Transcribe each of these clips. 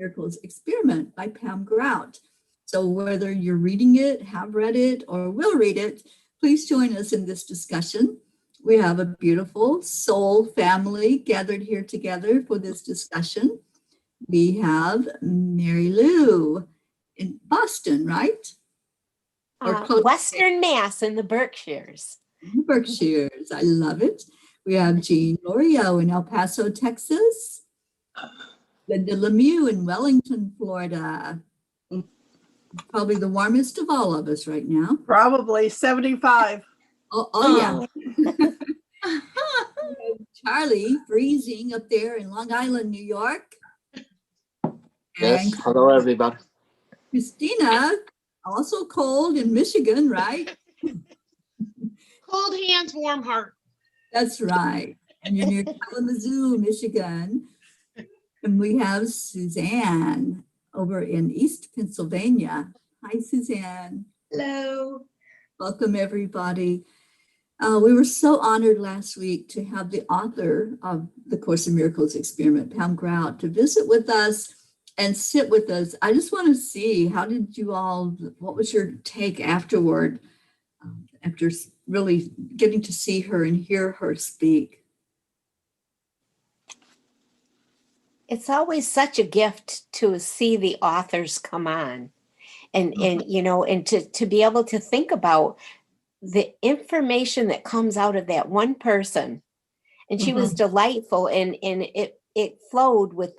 Miracles Experiment by Pam Grout. So whether you're reading it, have read it, or will read it, please join us in this discussion. We have a beautiful soul family gathered here together for this discussion. We have Mary Lou in Boston, right? Western Mass in the Berkshires. Berkshires, I love it. We have Jean Lorio in El Paso, Texas. Linda Lemieux in Wellington, Florida. Probably the warmest of all of us right now. Probably 75. Oh yeah. Charlie freezing up there in Long Island, New York. Yes, And hello everybody. Christina, also cold in Michigan, right? Cold hands, warm heart. That's right. And you're near Kalamazoo, Michigan. And we have Suzanne over in East Pennsylvania. Hi, Suzanne. Hello. Welcome, everybody. We were so honored last week to have the author of the Course in Miracles Experiment, Pam Grout, to visit with us and sit with us. I just want to see, what was your take afterward, after really getting to see her and hear her speak? It's always such a gift to see the authors come on and to be able to think about the information that comes out of that one person. And she was delightful, and it flowed with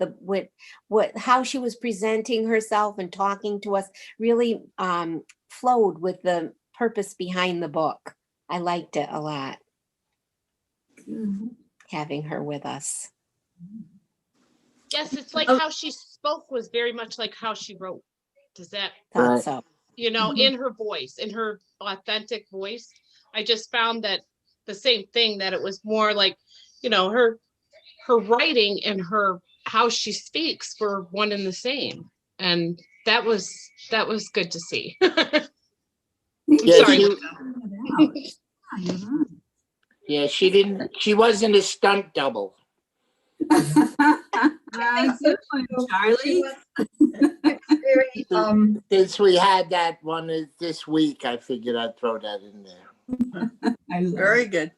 how she was presenting herself and talking to us, really flowed with the purpose behind the book. I liked it a lot, having her with us. Yes, it's like how she spoke was very much like how she wrote. Does that, Thought so. in her voice, in her authentic voice? I just found that the same thing, that it was more like, her writing and how she speaks were one and the same. And that was good to see. Yeah, Sorry. Yeah, she wasn't a stunt double. Good one, Charlie. Very, Since we had that one this week, I figured I'd throw that in there. Very good.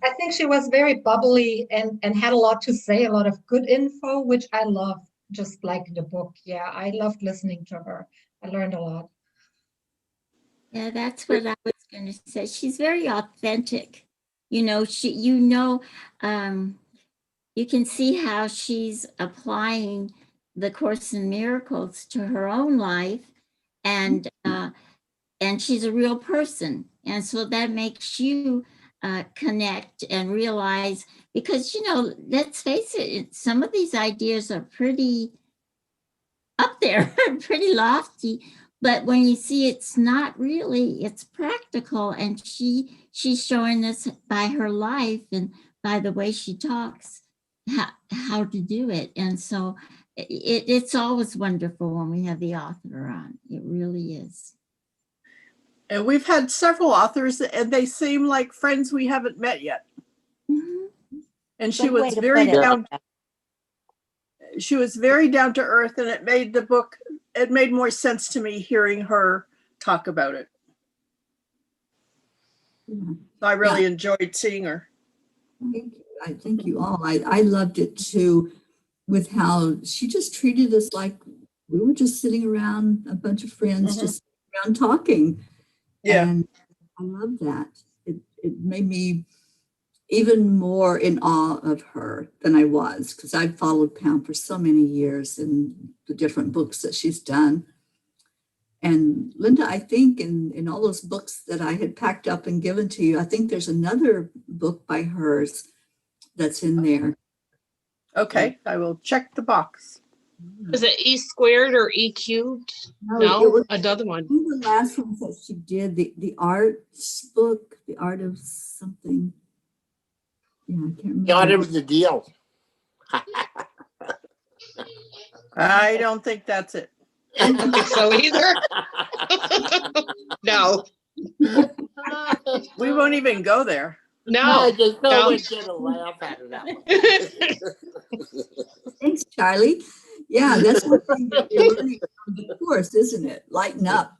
I think she was very bubbly and had a lot to say, a lot of good info, which I love, just like the book. Yeah, I loved listening to her. I learned a lot. Yeah, that's what I was going to say. She's very authentic. You can see how she's applying the Course in Miracles to her own life, and she's a real person, and so that makes you connect and realize, because let's face it, some of these ideas are pretty up there, pretty lofty, but when you see it's not really, it's practical, and she's showing us by her life and by the way she talks how to do it. And so it's always wonderful when we have the author on. It really is. And we've had several authors, and they seem like friends we haven't met yet. And she was very down. She was very down to earth, and it made more sense to me hearing her talk about it. I really enjoyed seeing her. Thank you. I thank you all. I loved it too, with how she just treated us like we were just sitting around, a bunch of friends just around talking. Yeah. And I love that. It made me even more in awe of her than I was, because I've followed Pam for so many years in the different books that she's done. And Linda, I think in all those books that I had packed up and given to you, I think there's another book by hers that's in there. Okay, I will check the box. Was it E squared or E cubed? No, it was another one. one of the last ones that she did, the arts book, the art of something. Yeah, I can't remember. The art of the deal. I don't think that's it. I don't think so either. No. We won't even go there. No. There's no No. way to laugh at that one. Thanks, Charlie. Yeah, that's one thing that you're learning from the course, isn't it? Lighten up,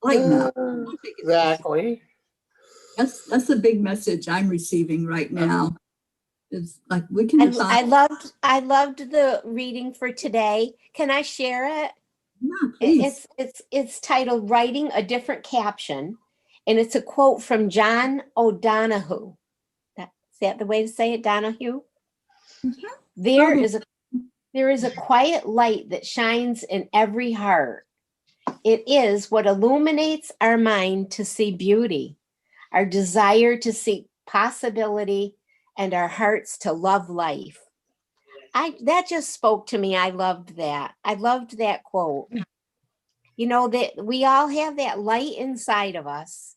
lighten up. I think it's Exactly. that's the big message I'm receiving right now. It's like we can I find, loved the reading for today. Can I share it? yeah, please. It's titled Writing a Different Caption, and it's a quote from John O'Donohue. Is that the way to say it, Donahue? There is a quiet light that shines in every heart. It is what illuminates our mind to see beauty, our desire to seek possibility, and our hearts to love life. That just spoke to me. I loved that. I loved that quote. You know, that we all have that light inside of us.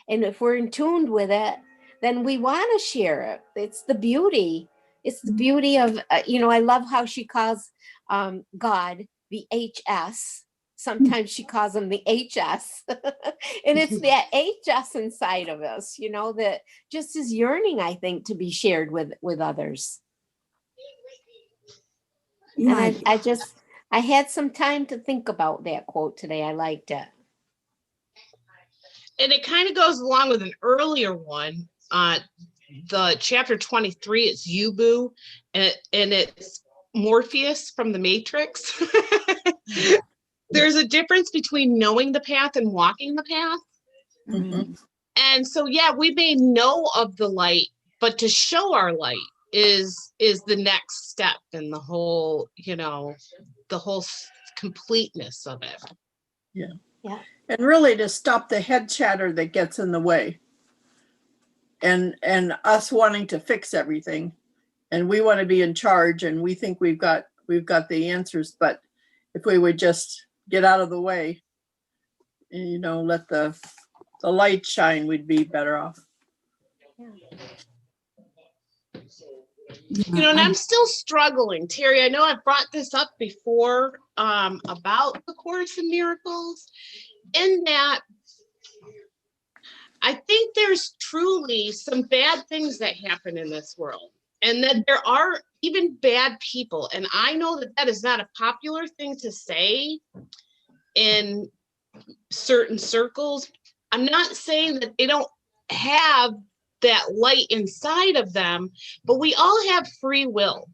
And if we're in tune with it, then we want to share it. It's the beauty. It's the beauty of, I love how she calls God the HS. Sometimes she calls him the HS. And it's that HS inside of us, that just is yearning, I think, to be shared with others. Yeah, And I had some time to think about that quote today. I liked it. And it kind of goes along with an earlier one. The chapter 23, it's Yubu, and it's Morpheus from the Matrix. There's a difference between knowing the path and walking the path. Mhm. And so, yeah, we may know of the light, but to show our light is the next step in the whole, the whole completeness of it. Yeah. Yeah. And really to stop the head chatter that gets in the way. And us wanting to fix everything. And we want to be in charge and we think we've got the answers, but if we would just get out of the way and let the light shine, we'd be better off. And I'm still struggling, Terry. I know I've brought this up before about the Course in Miracles, in that I think there's truly some bad things that happen in this world, and that there are even bad people. And I know that is not a popular thing to say in certain circles. I'm not saying that they don't have that light inside of them, but we all have free will.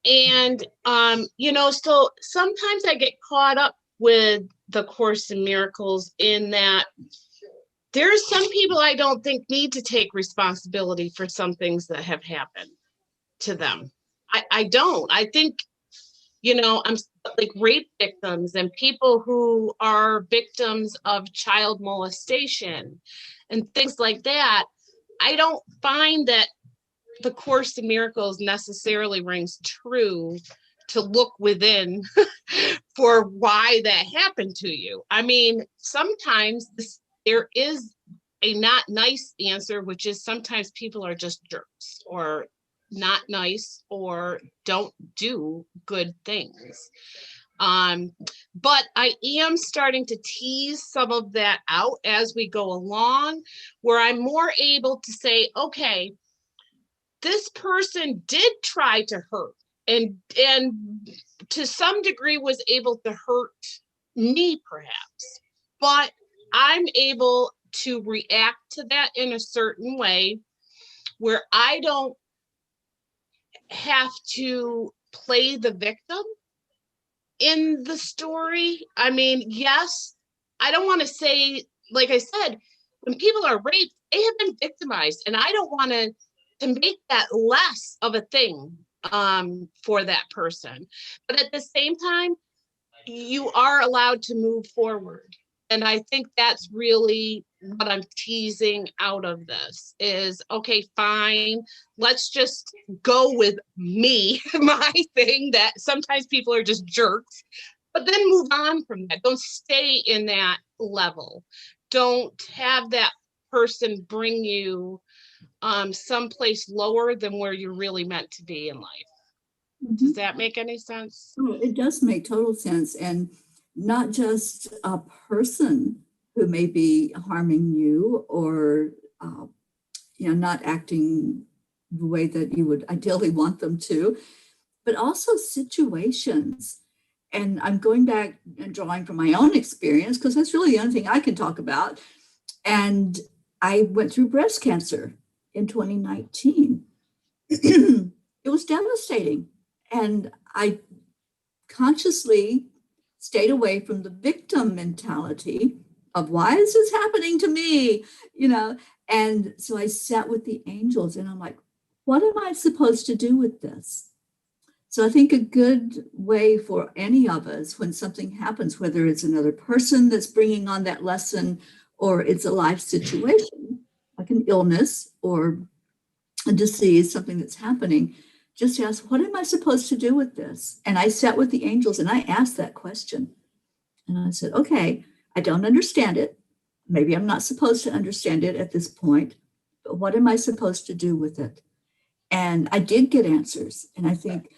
And, so sometimes I get caught up with the Course in Miracles in that there's some people I don't think need to take responsibility for some things that have happened to them. I don't. I think, I'm like rape victims and people who are victims of child molestation and things like that. I don't find that the Course in Miracles necessarily rings true to look within for why that happened to you. I mean, sometimes there is a not nice answer, which is sometimes people are just jerks or not nice or don't do good things. But I am starting to tease some of that out as we go along, where I'm more able to say, okay, this person did try to hurt and to some degree was able to hurt me perhaps, but I'm able to react to that in a certain way where I don't have to play the victim in the story. I mean, yes, I don't want to say, like I said, when people are raped, they have been victimized, and I don't want to make that less of a thing for that person. But at the same time, you are allowed to move forward. And I think that's really what I'm teasing out of this is, okay, fine, let's just go with me, my thing, that sometimes people are just jerks, but then move on from that. Don't stay in that level. Don't have that person bring you someplace lower than where you're really meant to be in life. Does that make any sense? Oh, it does make total sense. And not just a person who may be harming you or, not acting the way that you would ideally want them to, but also situations. And I'm going back and drawing from my own experience because that's really the only thing I can talk about. And I went through breast cancer in 2019. It was devastating. And I consciously stayed away from the victim mentality of why is this happening to me? And so I sat with the angels and I'm like, what am I supposed to do with this? So I think a good way for any of us when something happens, whether it's another person that's bringing on that lesson or it's a life situation, like an illness or a disease, something that's happening, just ask, what am I supposed to do with this? And I sat with the angels and I asked that question. And I said, okay, I don't understand it. Maybe I'm not supposed to understand it at this point, but what am I supposed to do with it? And I did get answers. And I think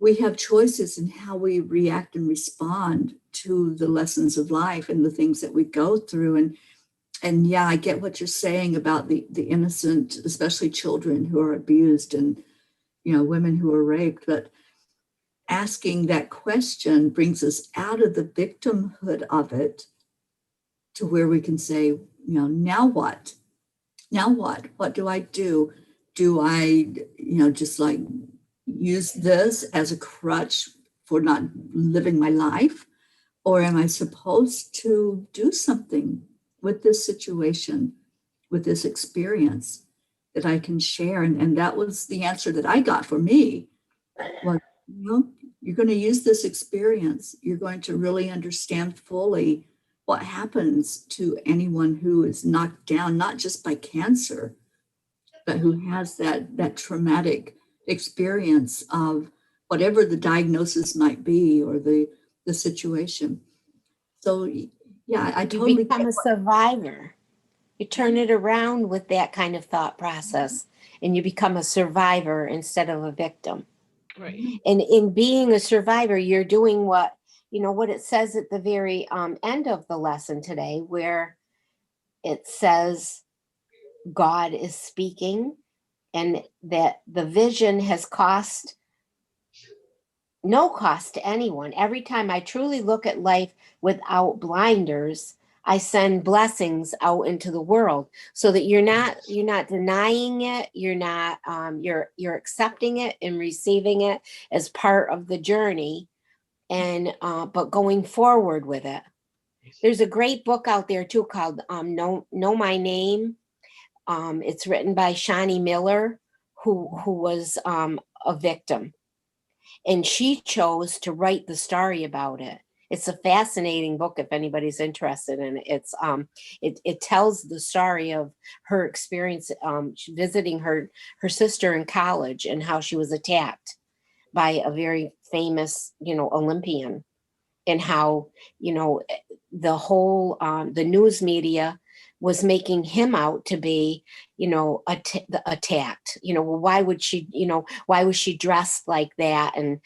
we have choices in how we react and respond to the lessons of life and the things that we go through. And yeah, I get what you're saying about the innocent, especially children who are abused and, women who are raped. But asking that question brings us out of the victimhood of it to where we can say, now what? Now what? What do I do? Do I, just like use this as a crutch for not living my life? Or am I supposed to do something with this situation, with this experience that I can share? And that was the answer that I got for me. Was, you're going to use this experience. You're going to really understand fully what happens to anyone who is knocked down, not just by cancer, but who has that traumatic experience of whatever the diagnosis might be or the situation. So yeah, I totally You become a survivor. You turn it around with that kind of thought process and you become a survivor instead of a victim. Right. And in being a survivor, you're doing what it says at the very end of the lesson today, where it says God is speaking and that the vision has cost no cost to anyone. Every time I truly look at life without blinders, I send blessings out into the world so that you're not denying it. You're not, you're accepting it and receiving it as part of the journey and, but going forward with it. There's a great book out there too called Know My Name. It's written by Shani Miller, who was a victim. And she chose to write the story about it. It's a fascinating book if anybody's interested in it. It's it tells the story of her experience visiting her sister in college and how she was attacked by a very famous, Olympian, and how, the whole the news media was making him out to be, attacked. Well, why would she, why was she dressed like that? And,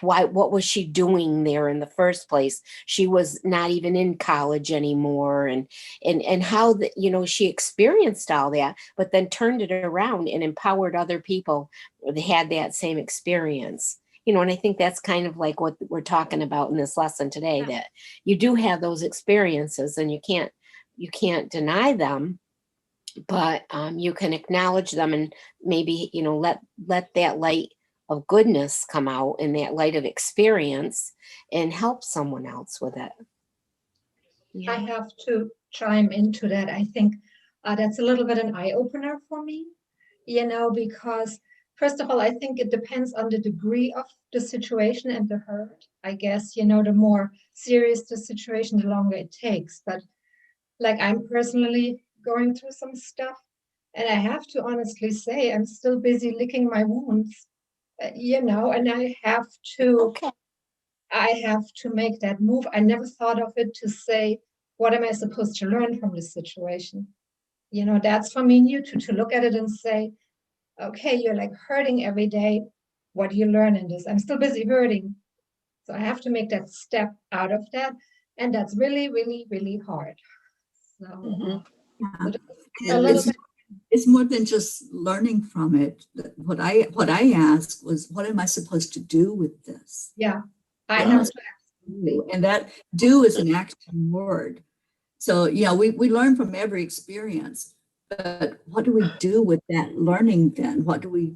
why, what was she doing there in the first place? She was not even in college anymore. And how, she experienced all that, but then turned it around and empowered other people that had that same experience. And I think that's kind of like what we're talking about in this lesson today, that you do have those experiences and you can't deny them, but you can acknowledge them and maybe, let that light of goodness come out and that light of experience and help someone else with it. I have to chime into that. I think that's a little bit an eye opener for me, because first of all, I think it depends on the degree of the situation and the hurt. I guess, the more serious the situation, the longer it takes. But like I'm personally going through some stuff, and I have to honestly say I'm still busy licking my wounds, and I have to make that move. I never thought of it to say, what am I supposed to learn from this situation? That's for me new to look at it and say, okay, you're like hurting every day. What do you learn in this? I'm still busy hurting. So I have to make that step out of that. And that's really, really, really hard. So Mhm. a little bit it's more than just learning from it. What I asked was, what am I supposed to do with this? Yeah, I Yeah. have to. And that do is an action word. So, we learn from every experience, but what do we do with that learning then? How do we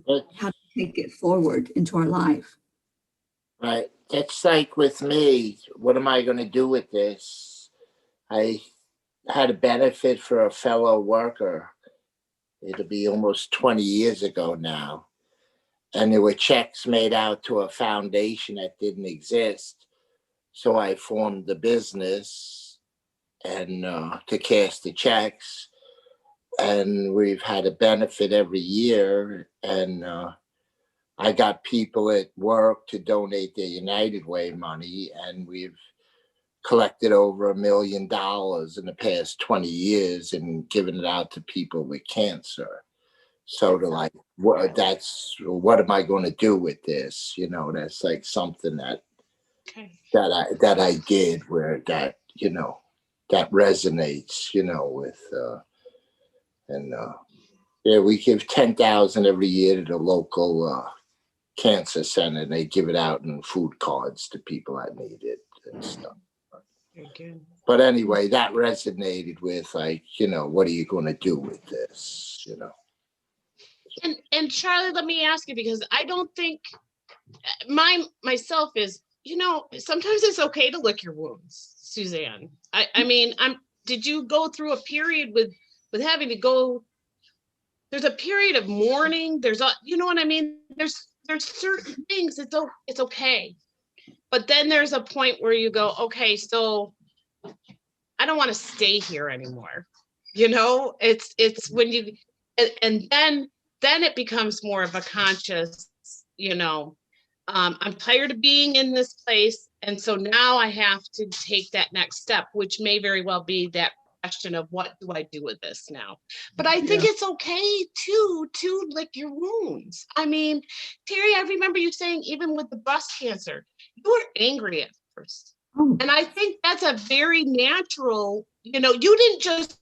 take it forward into our life? Right. It's like with me, what am I going to do with this? I had a benefit for a fellow worker. It'll be almost 20 years ago now. And there were checks made out to a foundation that didn't exist. So I formed the business and to cash the checks. And we've had a benefit every year. And I got people at work to donate their United Way money, and we've collected over $1 million in the past 20 years and given it out to people with cancer. So to like, what am I going to do with this? That's like something that I did where that resonates, with we give 10,000 every year to the local cancer center, and they give it out in food cards to people that need it and stuff. But anyway, that resonated with what are you going to do with this? And Charlie, let me ask you, because I don't think myself is, sometimes it's okay to lick your wounds, Suzanne. I mean, did you go through a period with having to go? There's a period of mourning. You know what I mean? There's certain things it's okay. But then there's a point where you go, okay, so I don't want to stay here anymore. It's when you, and then it becomes more of a conscious, I'm tired of being in this place. And so now I have to take that next step, which may very well be that question of what do I do with this now? But I think it's okay to lick your wounds. I mean, Terry, I remember you saying even with the breast cancer, you were angry at first. Oh. And I think that's a very natural, you didn't just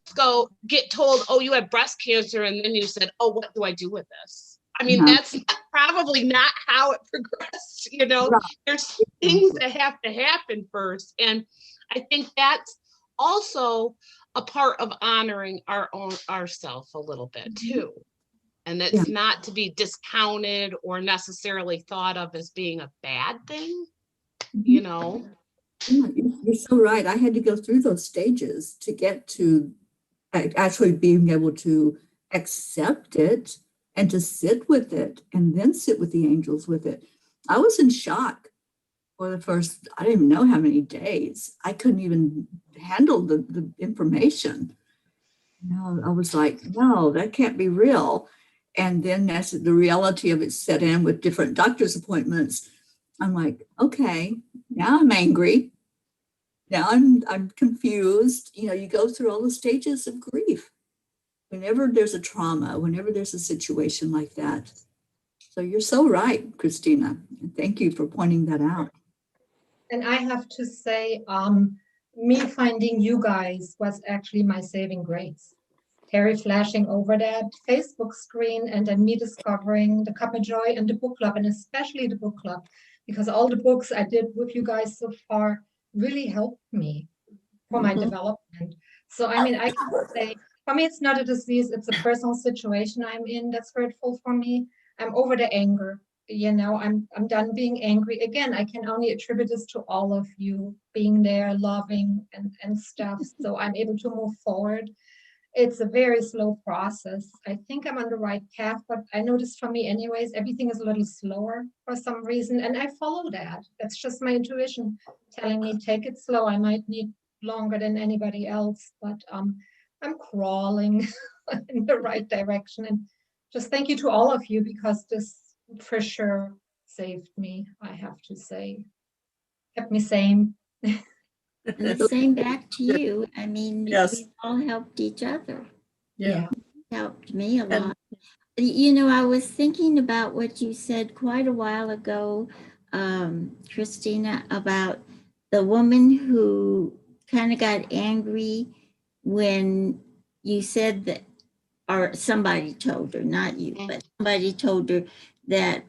get told, oh, you have breast cancer. And then you said, oh, what do I do with this? I mean, that's probably not how it progressed. There's things that have to happen first. And I think that's also a part of honoring ourself a little bit too. And it's not to be discounted or necessarily thought of as being a bad thing, Yeah, you're so right. I had to go through those stages to get to actually being able to accept it and to sit with it and then sit with the angels with it. I was in shock for the first, I didn't even know how many days. I couldn't even handle the information. I was like, no, that can't be real. And then as the reality of it set in with different doctor's appointments, I'm like, okay, now I'm angry. Now I'm confused. You go through all the stages of grief whenever there's a trauma, whenever there's a situation like that. So you're so right, Christina. Thank you for pointing that out. And I have to say, me finding you guys was actually my saving grace. Terry flashing over that Facebook screen and then me discovering the Cup of Joy and the book club, and especially the book club, because all the books I did with you guys so far really helped me for my development. So, I mean, I can say, for me, it's not a disease, it's a personal situation I'm in that's hurtful for me. I'm over the anger. I'm done being angry. Again, I can only attribute this to all of you being there, loving and stuff. So I'm able to move forward. It's a very slow process. I think I'm on the right path, but I noticed for me anyways, everything is a little slower for some reason. And I follow that. That's just my intuition telling me, take it slow. I might need longer than anybody else, but I'm crawling in the right direction. And just thank you to all of you, because this for sure saved me, I have to say. Kept me sane. And the same back to you. I mean, Yes. we all helped each other. Yeah. Helped me a lot. I was thinking about what you said quite a while ago, Christina, about the woman who kind of got angry when you said that or somebody told her, not you, Mm. but somebody told her that,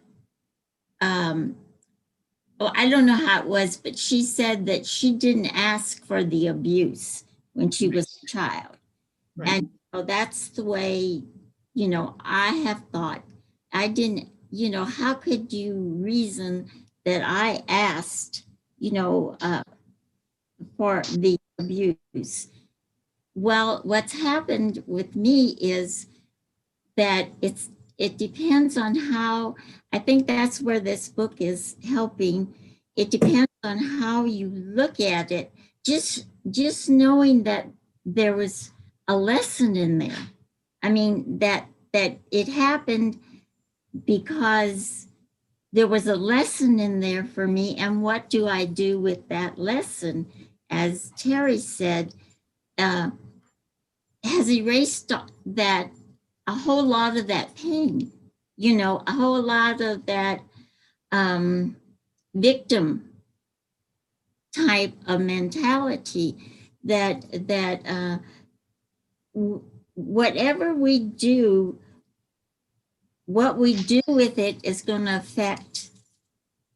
well, I don't know how it was, but she said that she didn't ask for the abuse when she was a child. Right. And that's the way, I have thought. I didn't, how could you reason that I asked, for the abuse? Well, what's happened with me is that it depends on how, I think that's where this book is helping. It depends on how you look at it. Just knowing that there was a lesson in there. I mean, that it happened because there was a lesson in there for me. And what do I do with that lesson? As Terry said, has erased that, a whole lot of that pain, a whole lot of that victim type of mentality that whatever we do, what we do with it is going to affect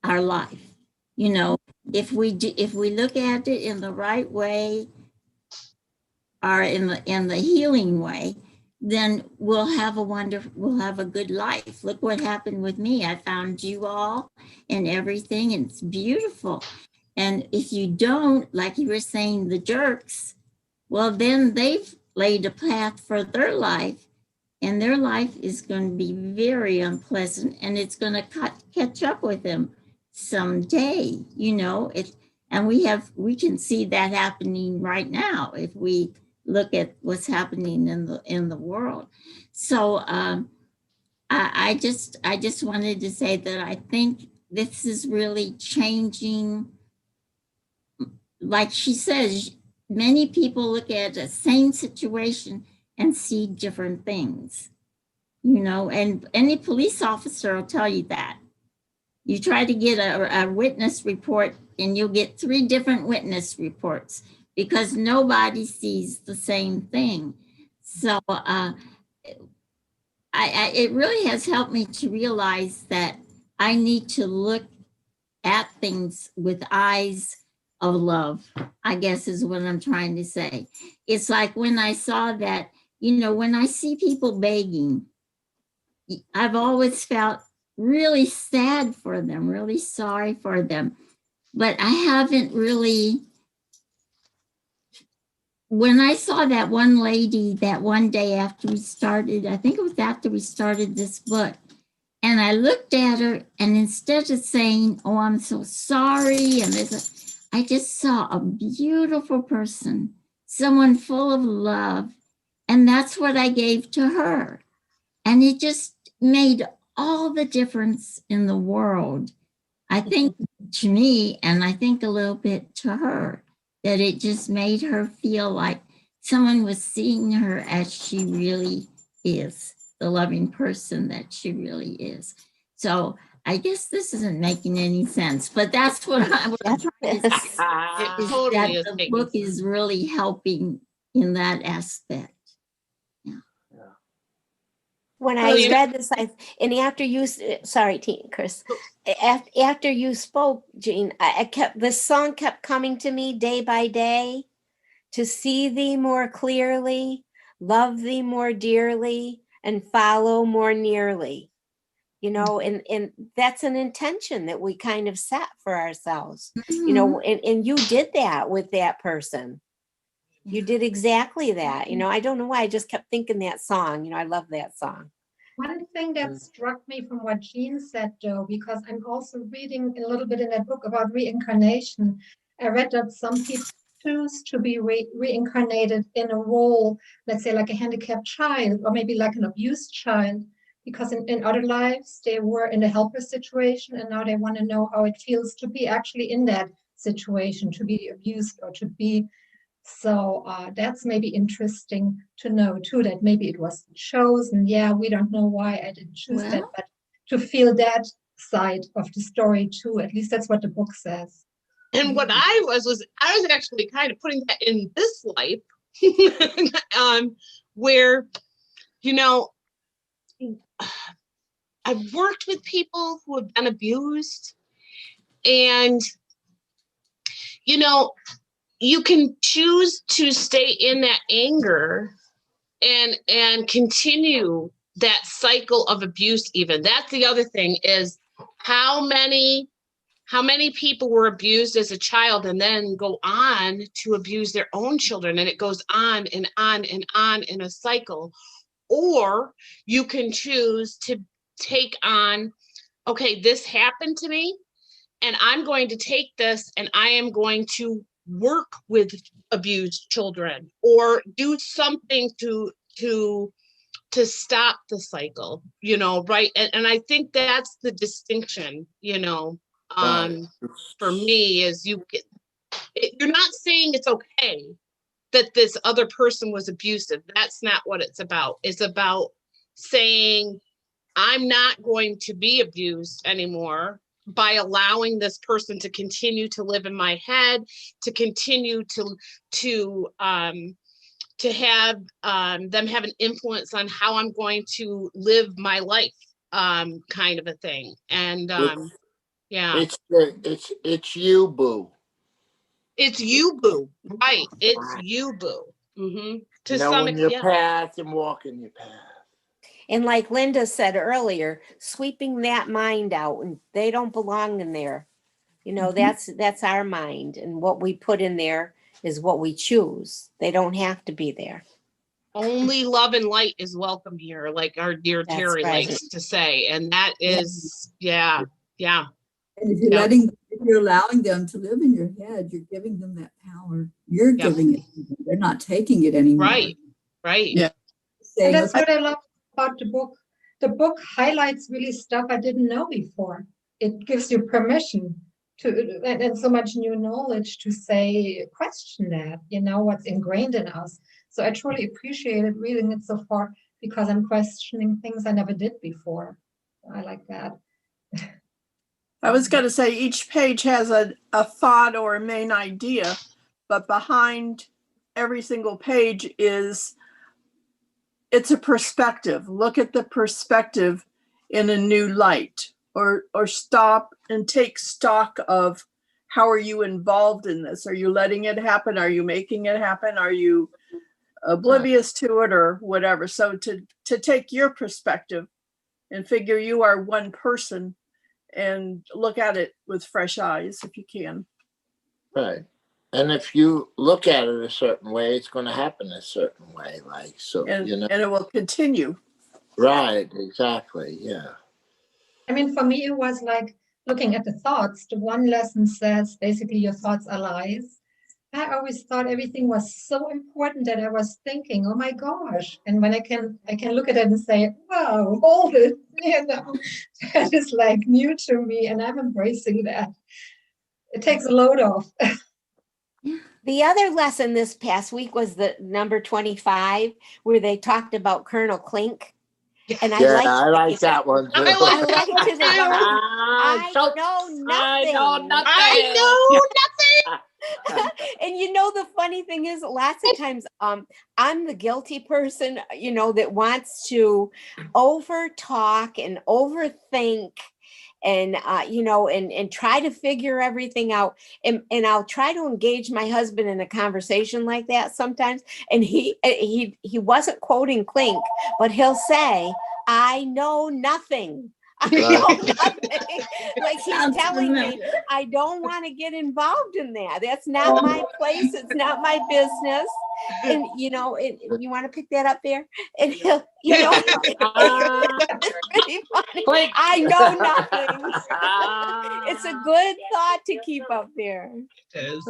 our life. If we look at it in the right way, or in the healing way, then we'll have a good life. Look what happened with me. I found you all and everything, and it's beautiful. And if you don't, like you were saying, the jerks, well, then they've laid a path for their life, and their life is going to be very unpleasant, and it's going to catch up with them someday. And we can see that happening right now if we look at what's happening in the world. So I just wanted to say that I think this is really changing. Like she says, many people look at the same situation and see different things, and any police officer will tell you that. You try to get a witness report and you'll get 3 different witness reports because nobody sees the same thing. So it really has helped me to realize that I need to look at things with eyes of love, I guess is what I'm trying to say. It's like when I saw that, when I see people begging, I've always felt really sad for them, really sorry for them. But I haven't really, when I saw that one lady that one day after we started, I think it was after we started this book, and I looked at her, and instead of saying, oh, I'm so sorry, and I just saw a beautiful person, someone full of love, and that's what I gave to her. And it just made all the difference in the world. I think to me, and I think a little bit to her, that it just made her feel like someone was seeing her as she really is, the loving person that she really is. So I guess this isn't making any sense, but that's what I'm trying to say. It totally is The making book sense. is really helping in that aspect. When Well, I you know- read this, and after you, sorry, Chris, after you spoke, Jean, this song kept coming to me day by day. To see thee more clearly, love thee more dearly, and follow more nearly. And that's an intention that we kind of set for ourselves. And you did that with that person. You did exactly that. I don't know why I just kept thinking that song. I love that song. One thing that struck me from what Jean said, though, because I'm also reading a little bit in that book about reincarnation. I read that some people choose to be reincarnated in a role, let's say like a handicapped child, or maybe like an abused child, because in other lives they were in a helper situation, and now they want to know how it feels to be actually in that situation, to be abused or to be. So that's maybe interesting to know too, that maybe it was chosen. Yeah, we don't know why I didn't choose that, but to feel that side of the story too, at least that's what the book says. And what I was actually kind of putting that in this life, where, you know, I've worked with people who have been abused, and, you know, you can choose to stay in that anger and continue that cycle of abuse. Even that's the other thing, is how many people were abused as a child and then go on to abuse their own children, and it goes on and on and on in a cycle. Or you can choose to take on, okay, this happened to me, and I'm going to take this and I am going to work with abused children, or do something to stop the cycle, you know, right? And I think that's the distinction, you know, Right. for me, is you're not saying it's okay that this other person was abusive. That's not what it's about. It's about saying, I'm not going to be abused anymore by allowing this person to continue to live in my head, to continue to have them have an influence on how I'm going to live my life, kind of a thing. And yeah, It's you, boo. it's you, boo. Right? It's you, boo. Mm-hmm. To some Knowing your extent, path and walking your path. And like Linda said earlier, sweeping that mind out, and they don't belong in there. You know, that's our mind, and what we put in there is what we choose. They don't have to be there. only love and light is welcome here, like our dear That's Terry right. likes to say. And that Yeah. is, yeah. And if you're Yeah. if you're allowing them to live in your head, you're giving them that power. You're Yeah. giving it to them. They're not taking it anymore. Right. Yeah. Saying, And that's okay, what I love about the book. The book highlights really stuff I didn't know before. It gives you permission to, and so much new knowledge to say, question that, you know, what's ingrained in us. So I truly appreciated reading it so far, because I'm questioning things I never did before. I like that. I was going to say each page has a thought or a main idea, but behind every single page it's a perspective. Look at the perspective in a new light, or stop and take stock of, how are you involved in this? Are you letting it happen? Are you making it happen? Are you oblivious to it, or whatever? So to take your perspective and figure you are one person, and look at it with fresh eyes if you can. Right. And if you look at it a certain way, it's going to happen a certain way. Like, so, And, you know. and it will continue. Right. Exactly. Yeah. I mean, for me, it was like looking at the thoughts. The one lesson says basically your thoughts are lies. I always thought everything was so important that I was thinking, oh my gosh. And when I can look at it and say, wow, hold it, you know, that is like new to me, and I'm embracing that. It takes a load off. The other lesson this past week was the number 25, where they talked about Colonel Klink. And I like that one too. I like I liked it a lot. I So- know nothing. I know nothing. I know nothing. And you know, the funny thing is, lots of times I'm the guilty person, you know, that wants to over talk and overthink and you know, and try to figure everything out. And I'll try to engage my husband in a conversation like that sometimes. And he wasn't quoting Klink, but he'll say, I know nothing. I know nothing. Like he's Sounds telling me, familiar. I don't want to get involved in that. That's not my place. It's not my business. And you know, you want to pick that up there? And he'll, you know, it's pretty funny. Klink. I know nothing. It's a good thought to keep up there. With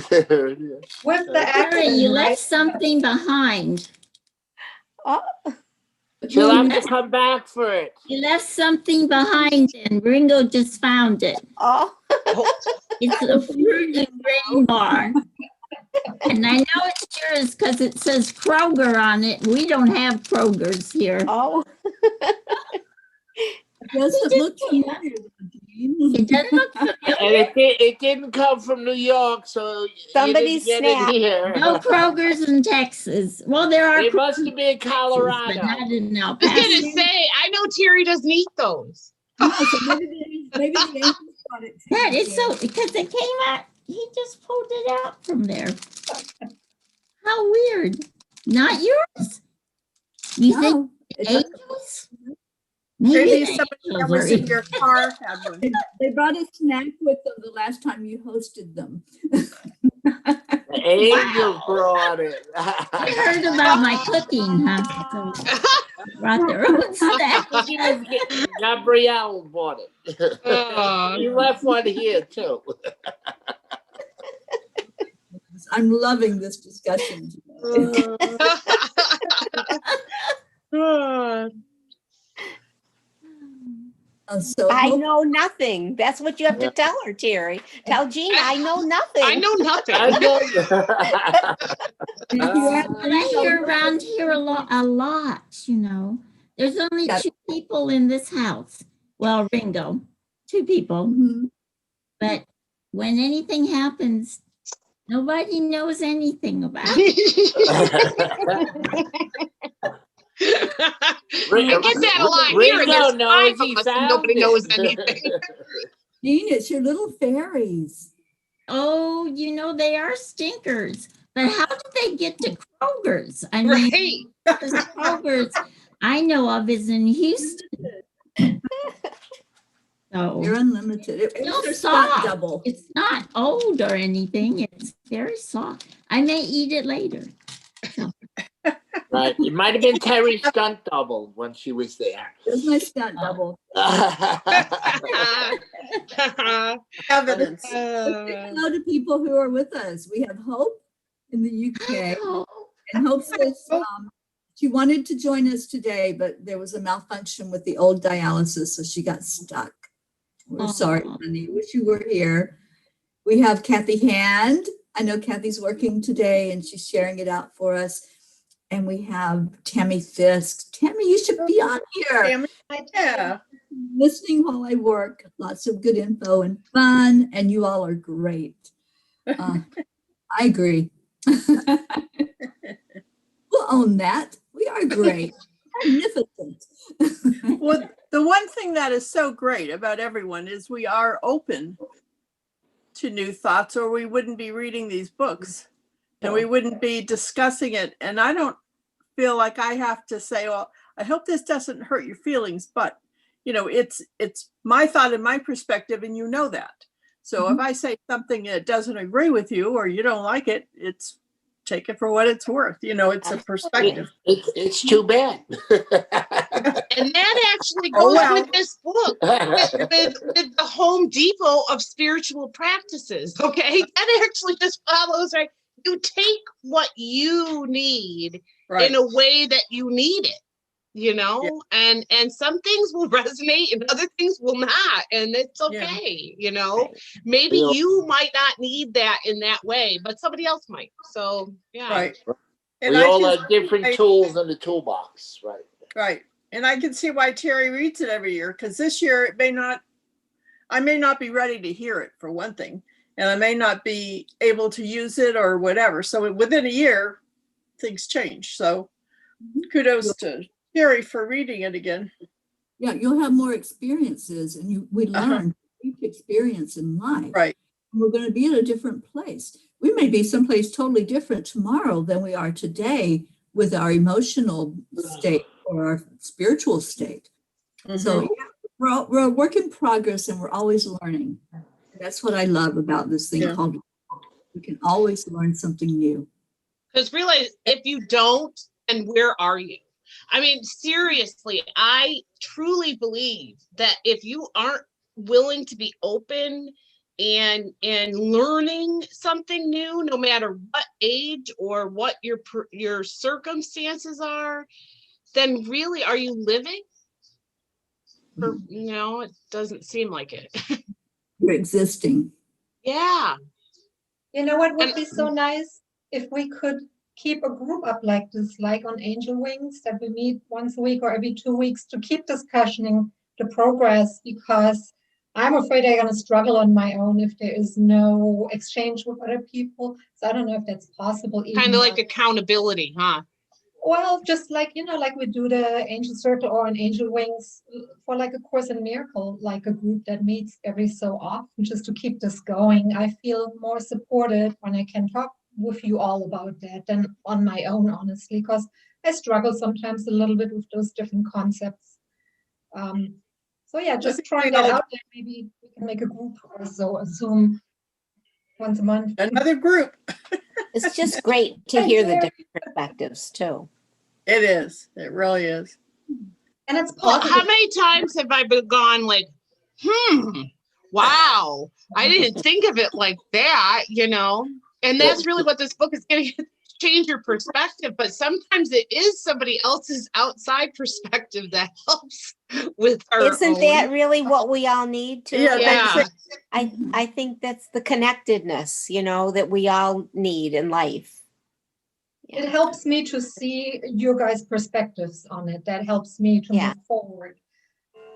the Terry, accent, you right? left something behind. Oh, She'll have to come back for it. You left something behind, and Ringo just found it. oh. It's a fruit and grain bar. And I know it's yours because it says Kroger on it. We don't have Krogers here. Oh. does it look familiar, Jean? It doesn't look familiar. And it didn't come from New York, so Somebody you didn't get snap. it here. No Kroger's in Texas. Well, there are It must Kroger's have been in Texas, but Colorado. not in El I was gonna Paso. say, I know Terry doesn't eat those. No, so maybe the angels got it. That is so, because it came out, he just pulled it out from there. How weird. Not yours? You think No, it doesn't. angels? Maybe the somebody that angels was are in your car had one. They brought a snack with them the last time you hosted them. The angels brought it. They heard about my cooking, huh? So brought their own snack. Gabrielle bought it. You left one here too. I'm loving this discussion today. So I hope- know nothing. That's what you have to tell her, Terry. Tell Gina, I know nothing. I know nothing. I know. But I hear around here a lot, you know. There's only Yeah. 2 people in this house. Well, Ringo, 2 people. Mhm. But when anything happens, nobody knows anything about it. I get that a lot here. and Ringo There's knows 5 of he us and found nobody it. knows anything. Jean, it's your little fairies. Oh, you know, they are stinkers. But how did they get to Kroger's? I mean, Right. the Kroger's I know of is in Houston. So You're unlimited. It No, was their stunt soft. double. it's not old or anything. It's very soft. I may eat it later. Right. It might have been Terry's stunt double when she was there. It was my stunt double. Evidence. Say hello to people who are with us. We have Hope in the UK. Oh, And Hope says she wanted to join us today, but there was a malfunction with the old dialysis, so she got stuck. We're sorry, Aw. honey. Wish you were here. We have Kathy Hand. I know Kathy's working today and she's sharing it out for us. And we have Tammy Fisk. Tammy, you should be on here. Yeah. Listening while I work. Lots of good info and fun, and you all are great. I agree. We'll own that. We are great. Magnificent. Well, the one thing that is so great about everyone is we are open to new thoughts, or we wouldn't be reading these books and we wouldn't be discussing it. And I don't feel like I have to say, well, I hope this doesn't hurt your feelings, but you know, it's my thought and my perspective, and you know that. So if I say something that doesn't agree with you or you don't like it, it's take it for what it's worth. You know, it's a perspective. It's too bad. And that actually Oh, goes well. with this book, with the Home Depot of spiritual practices. Okay, that actually just follows, right? You take what you need Right. in a way that you need it, you know, and some things will resonate and other things will not, and it's okay, you know. Maybe Yeah. you might not need that in that way, but somebody else might. So yeah. Right. We And all I have different tools in the toolbox, right? right. And I can see why Terry reads it every year, because this year I may not be ready to hear it, for one thing, and I may not be able to use it or whatever. So within a year, things change. So kudos to Terry for reading it again. Yeah, you'll have more experiences, and we learn each experience in life. Right. We're going to be in a different place. We may be someplace totally different tomorrow than we are today with our emotional state or our spiritual state. So yeah, we're a work in progress, and we're always learning. That's what I love about this thing called. We can always learn something new. Because realize if you don't, then where are you? I mean, seriously, I truly believe that if you aren't willing to be open and learning something new, no matter what age or what your circumstances are, then really are you living? Or no, it doesn't seem like it. You're existing. Yeah. You know what would And- be so nice? If we could keep a group up like this, like on Angel Wings, that we meet once a week or every 2 weeks to keep discussing the progress, because I'm afraid I'm going to struggle on my own if there is no exchange with other people. So I don't know if that's possible. Kind even of like though- accountability, huh? Well, just like, like we do the Angel Circle or an Angel Wings for like a Course in Miracle, like a group that meets every so often just to keep this going. I feel more supported when I can talk with you all about that than on my own, honestly, because I struggle sometimes a little bit with those different concepts. So yeah, just think trying we that all- out there. Maybe we can make a group or so, a Zoom once a month. Another group. It's just great to Thank hear the you. different perspectives too. It is. It really is. And it's Well, positive. how many times have I been gone like, wow, I didn't think of it like that, And that's really what this book is going to change your perspective. But sometimes it is somebody else's outside perspective that helps with our Isn't own. that really what we all need to? Yeah, Yeah. I think that's the connectedness, that we all need in life. It helps me to see your guys' perspectives on it. That helps me to Yeah. move forward.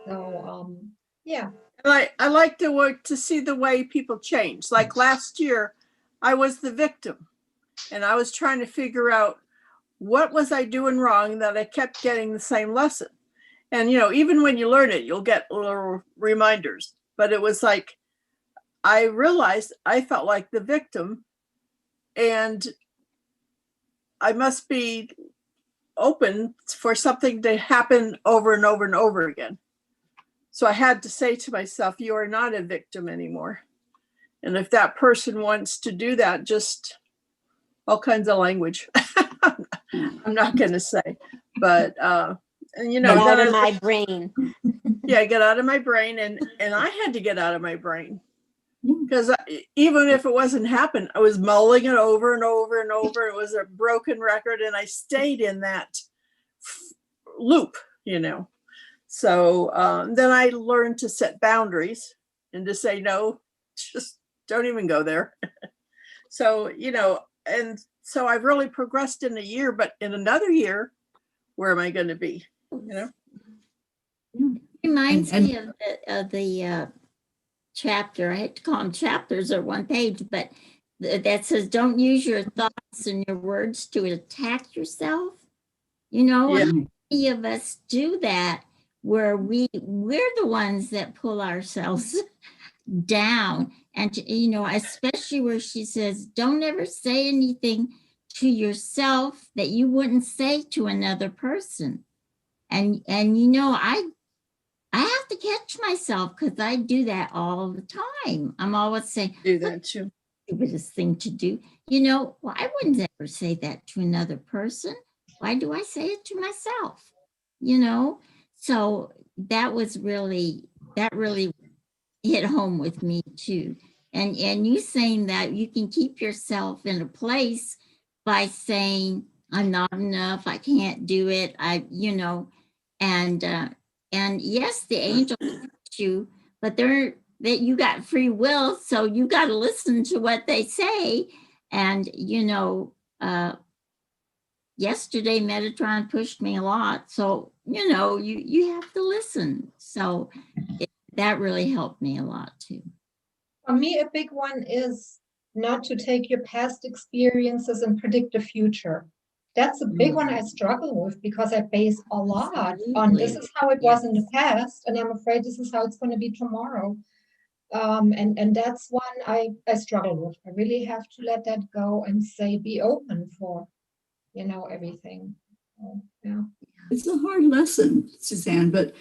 So, yeah. I like to see the way people change. Like last year, I was the victim, and I was trying to figure out what was I doing wrong that I kept getting the same lesson. And even when you learn it, you'll get little reminders. But it was like I realized I felt like the victim, and I must be open for something to happen over and over and over again. So I had to say to myself, you are not a victim anymore. And if that person wants to do that, just all kinds of language. I'm not going to say, but, and Get out of my brain. Yeah, get out of my brain. And I had to get out of my brain. Because even if it wasn't happening, I was mulling it over and over and over. It was a broken record, and I stayed in that loop, So then I learned to set boundaries and to say, no, just don't even go there. So, and so I've really progressed in a year, but in another year, where am I going to be? Reminds And- me of the chapter. I had to call them chapters or one page, but that says, "Don't use your thoughts and your words to attack yourself." Yeah. How many of us do that? Where we're the ones that pull ourselves down, and especially where she says, "Don't ever say anything to yourself that you wouldn't say to another person." And I have to catch myself because I do that all the time. I'm always saying, Do that too. stupidest thing to do. Well, I wouldn't ever say that to another person. Why do I say it to myself? So that really hit home with me too. And you saying that you can keep yourself in a place by saying, I'm not enough, I can't do it, and yes, the angels teach you, but that you got free will, so you got to listen to what they say. And yesterday Metatron pushed me a lot, so you have to listen. So that really helped me a lot too. For me, a big one is not to take your past experiences and predict the future. That's a big one I struggle with because I base a lot on this is how it was in the past, and I'm afraid this is how it's going to be tomorrow. And that's one I struggle with. I really have to let that go and say, be open for, everything. Yeah. It's a hard lesson, Suzanne, but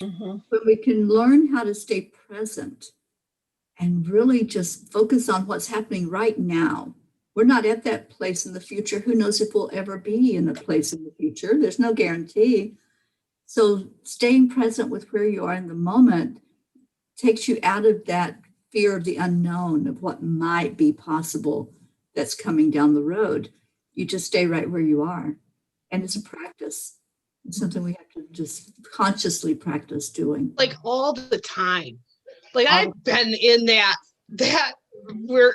Mm-hmm. when we can learn how to stay present and really just focus on what's happening right now. We're not at that place in the future. Who knows if we'll ever be in a place in the future? There's no guarantee. So staying present with where you are in the moment takes you out of that fear of the unknown, of what might be possible that's coming down the road. You just stay right where you are. And it's a practice. It's something we have to just consciously practice doing. Like all the time. Like I've been in that we're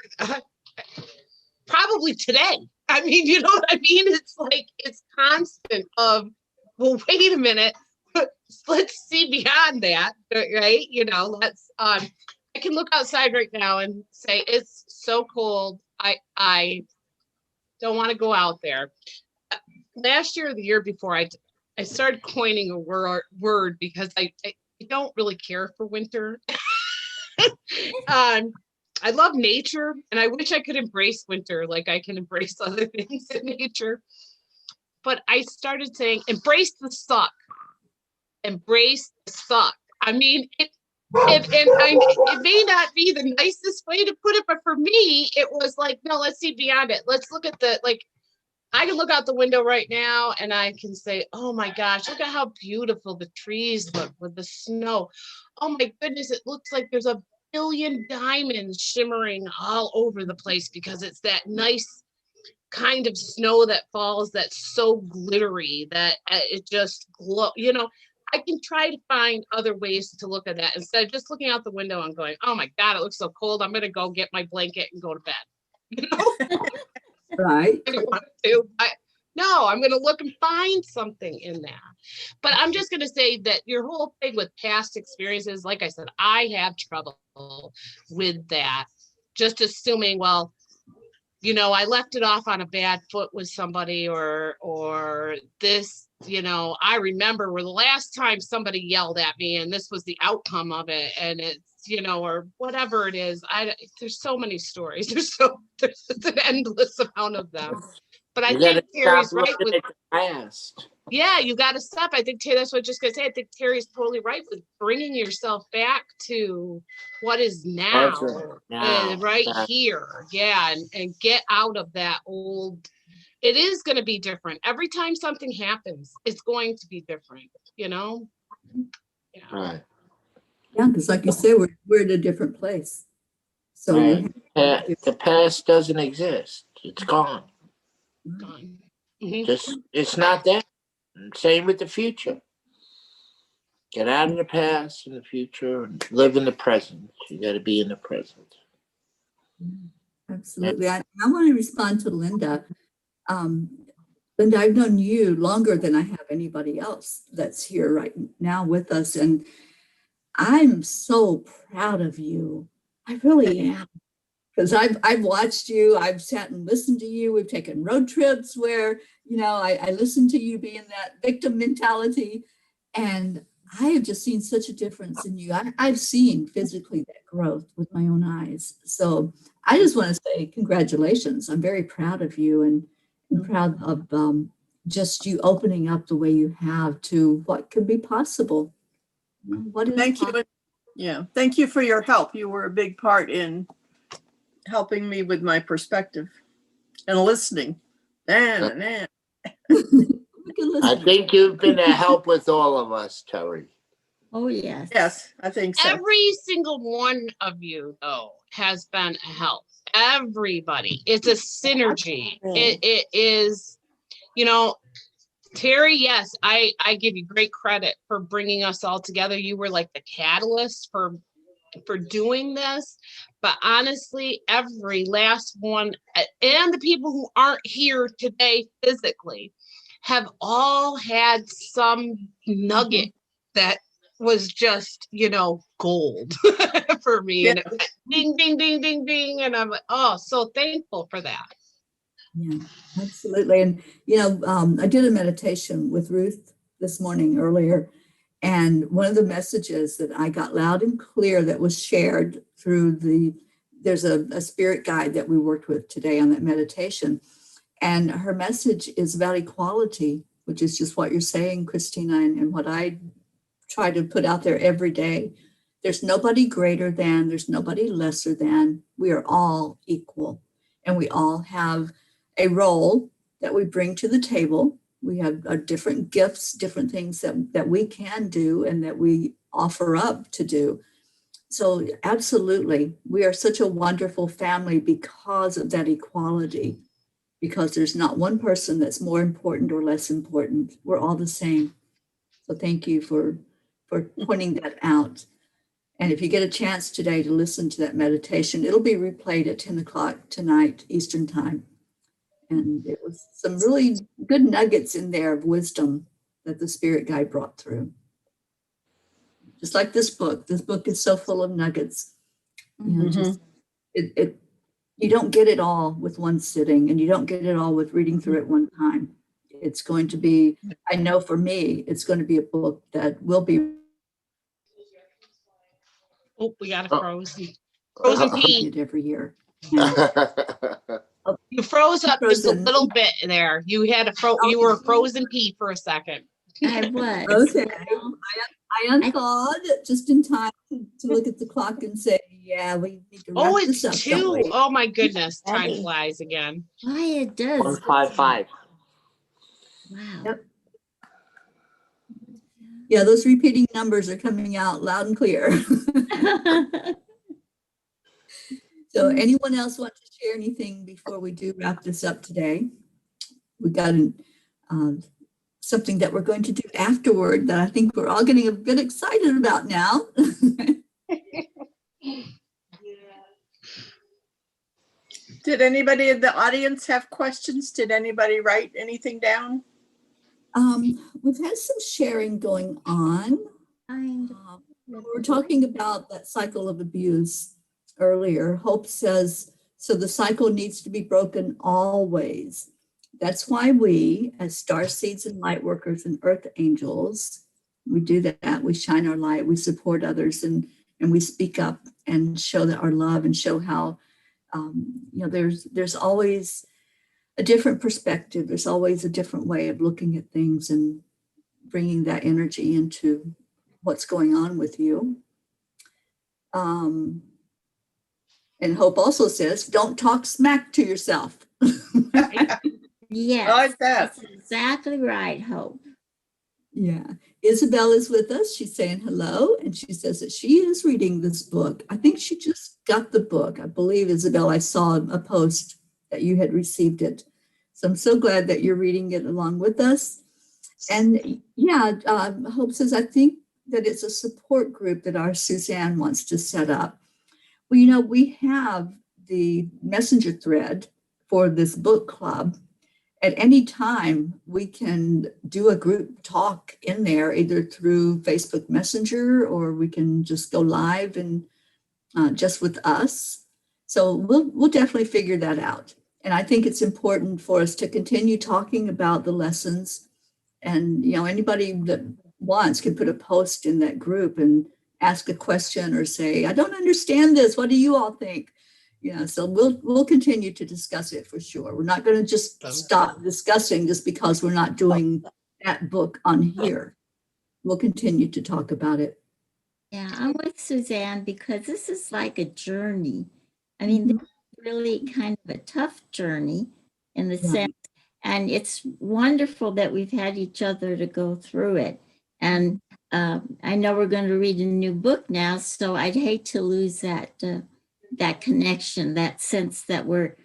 probably today. I mean, you know what I mean? It's like, it's constant of, well, wait a minute. let's see beyond that, right? You know, let's I can look outside right now and say it's so cold. I don't want to go out there. Last year or the year before, I started coining a word because I don't really care for winter. I love nature, and I wish I could embrace winter like I can embrace other things in nature. But I started saying, embrace the suck. Embrace the suck. I mean, it may not be the nicest way to put it, but for me, it was like, no, let's see beyond it. Let's look at I can look out the window right now and I can say, oh my gosh, look at how beautiful the trees look with the snow. Oh my goodness, it looks like there's a billion diamonds shimmering all over the place because it's that nice kind of snow that falls that's so glittery that it just glow. You know, I can try to find other ways to look at that instead of just looking out the window and going, oh my God, it looks so cold. I'm going to go get my blanket and go to bed. You know? Right. I didn't want to. No, I'm going to look and find something in that. But I'm just going to say that your whole thing with past experiences, like I said, I have trouble with that. Just assuming, well, you know, I left it off on a bad foot with somebody or this, you know, I remember where the last time somebody yelled at me and this was the outcome of it. And it's, you know, or whatever it is. There's so many stories. There's an endless amount of them. But I think Terry's right with the past. Yeah, you got to stop. I think Terry, that's what I was just going to say. I think Terry's totally right with bringing yourself back to what is now, right here. Yeah, and get out of that old. It is going to be different. Every time something happens, it's going to be different, you know? Yeah. Right. Yeah, because like you said, we're in a different place. So right. The past doesn't exist. It's gone. Gone. Mm-hmm. Just it's not there. Same with the future. Get out of the past and the future and live in the present. You got to be in the present. Absolutely. I want to respond to Linda. Linda, I've known you longer than I have anybody else that's here right now with us. And I'm so proud of you. I really am. Because I've watched you, I've sat and listened to you. We've taken road trips where, you know, I listened to you being that victim mentality. And I have just seen such a difference in you. I've seen physically that growth with my own eyes. So I just want to say congratulations. I'm very proud of you and proud of just you opening up the way you have to what could be possible. What is Thank you. Yeah. Thank you for your help. You were a big part in helping me with my perspective and listening. I think you've been a help with all of us, Terry. Oh, yes. Yes, I think so. Every single one of you, though, has been a help. Everybody. It's a synergy. It is, you know, Terry, yes, I give you great credit for bringing us all together. You were like the catalyst for doing this. But honestly, every last one and the people who aren't here today physically have all had some nugget that was just, you know, gold for me. Yeah. And it went ding, ding, ding, ding, ding. And I'm like, oh, so thankful for that. Yeah, absolutely. And, you know, I did a meditation with Ruth this morning earlier. And one of the messages that I got loud and clear that was shared through there's a spirit guide that we worked with today on that meditation. And her message is about equality, which is just what you're saying, Christina, and what I try to put out there every day. There's nobody greater than, there's nobody lesser than. We are all equal. And we all have a role that we bring to the table. We have different gifts, different things that we can do and that we offer up to do. So absolutely, we are such a wonderful family because of that equality, because there's not one person that's more important or less important. We're all the same. So thank you for pointing that out. And if you get a chance today to listen to that meditation, it'll be replayed at 10 o'clock tonight, Eastern time. And it was some really good nuggets in there of wisdom that the spirit guide brought through. just like this book. This book is so full of nuggets. You know, just you don't get it all with one sitting, and you don't get it all with reading through it one time. It's going to be, I know for me, it's going to be a book that will be Oh, we got a Oh. frozen. Frozen pea. read every year. You froze up just a Frozen. little bit there. You had you were a frozen pea for a second. I was. Okay. I unthawed just in time to look at the clock and say, yeah, we need to wrap Oh, this up. it's don't 2. we? Oh my goodness. Time Ready. flies again. Why it does. 155. Wow. Yep. Yeah, those repeating numbers are coming out loud and clear. So anyone else want to share anything before we do wrap this up today? We got something that we're going to do afterward that I think we're all getting a bit excited about now. Did anybody in the audience have questions? Did anybody write anything down? We've had some sharing going on. We were talking about that cycle of abuse earlier. Hope says, so the cycle needs to be broken always. That's why we, as star seeds and light workers and earth angels, we do that. We shine our light, we support others, and we speak up and show that our love and show how, there's always a different perspective. There's always a different way of looking at things and bringing that energy into what's going on with you. And Hope also says, don't talk smack to yourself. Yes. I like that. That's exactly right, Hope. Yeah. Isabel is with us. She's saying hello, and she says that she is reading this book. I think she just got the book. I believe, Isabel, I saw a post that you had received it. So I'm so glad that you're reading it along with us. And yeah, Hope says, I think that it's a support group that our Suzanne wants to set up. Well, we have the messenger thread for this book club. At any time, we can do a group talk in there, either through Facebook Messenger, or we can just go live and just with us. So we'll definitely figure that out. And I think it's important for us to continue talking about the lessons. And, anybody that wants can put a post in that group and ask a question or say, I don't understand this. What do you all think? So we'll continue to discuss it for sure. We're not going to just stop discussing just because we're not doing that book on here. We'll continue to talk about it. Yeah, I'm with Suzanne because this is like a journey. I mean, this is really kind of a tough journey in the sense, and it's wonderful that we've had each other to go through it. And I know we're going to read a new book now, so I'd hate to lose that connection, that sense that we're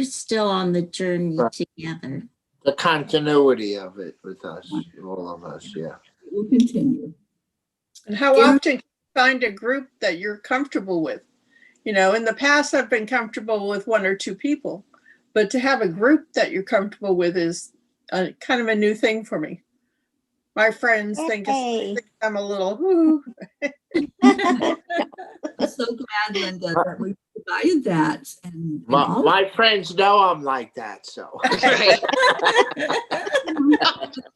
still on the journey together. The continuity of it with us, all of us, yeah. We'll continue. And how often can you find a group that you're comfortable with? In the past, I've been comfortable with 1 or 2 people, but to have a group that you're comfortable with is kind of a new thing for me. My friends think I'm a little, whoo. I'm so glad, Linda, that we provided that. And My friends know I'm like that, so. Right.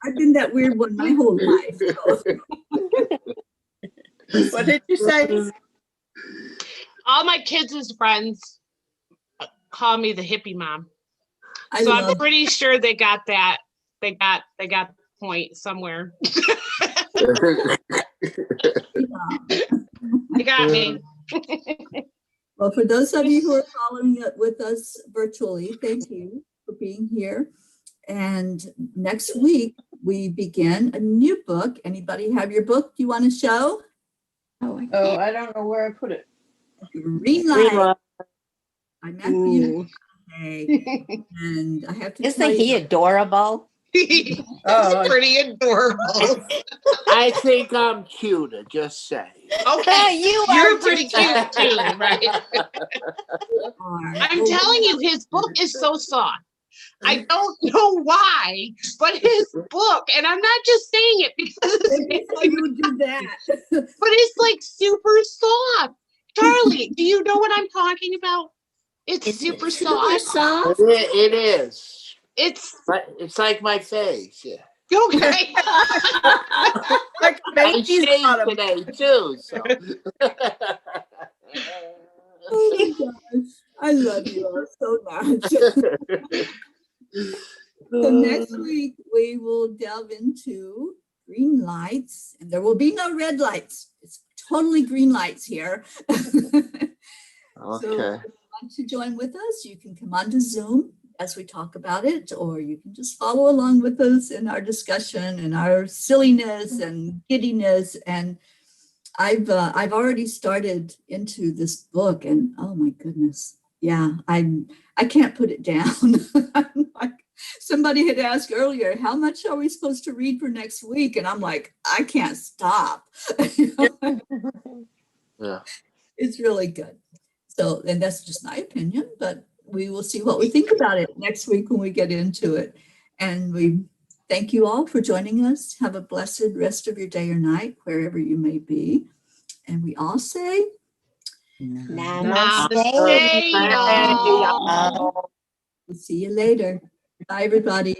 I've been that weird one my whole life. So. What did you say? All my kids' friends call me the hippie mom. I So love I'm pretty sure they got that. They got the point somewhere. You got me. Well, for those of you who are following it with us virtually, thank you for being here. And next week, we begin a new book. Anybody have your book you want to show? Oh, I don't know where I put it. Green Light. I'm at the today, and I have to tell Isn't he you, adorable? Oh. Pretty adorable. I think I'm cuter, just saying. Okay, You're you're pretty cute too, right? are- I'm telling you, his book is so soft. I don't know why, but his book, and I'm not just saying it because it's you would do that. but it's like super soft. Charlie, do you know what I'm talking about? It's Is it super super soft. soft? It is. It's It's like my face. Yeah. okay. Like I baby's shaved bottom. today too. So. Oh my gosh. I love you all so much. So next week, we will delve into green lights, and there will be no red lights. It's totally green lights here. So if Okay. you want to join with us, you can come onto Zoom as we talk about it, or you can just follow along with us in our discussion and our silliness and giddiness. And I've already started into this book, and oh my goodness, yeah, I can't put it down. I'm like, somebody had asked earlier, how much are we supposed to read for next week? And I'm like, I can't stop. You know? Yeah. It's really good. So, and that's just my opinion, but we will see what we think about it next week when we get into it. And we thank you all for joining us. Have a blessed rest of your day or night, wherever you may be. And we all say, Namaste, Namaste, y'all. we'll see you later. Bye, everybody.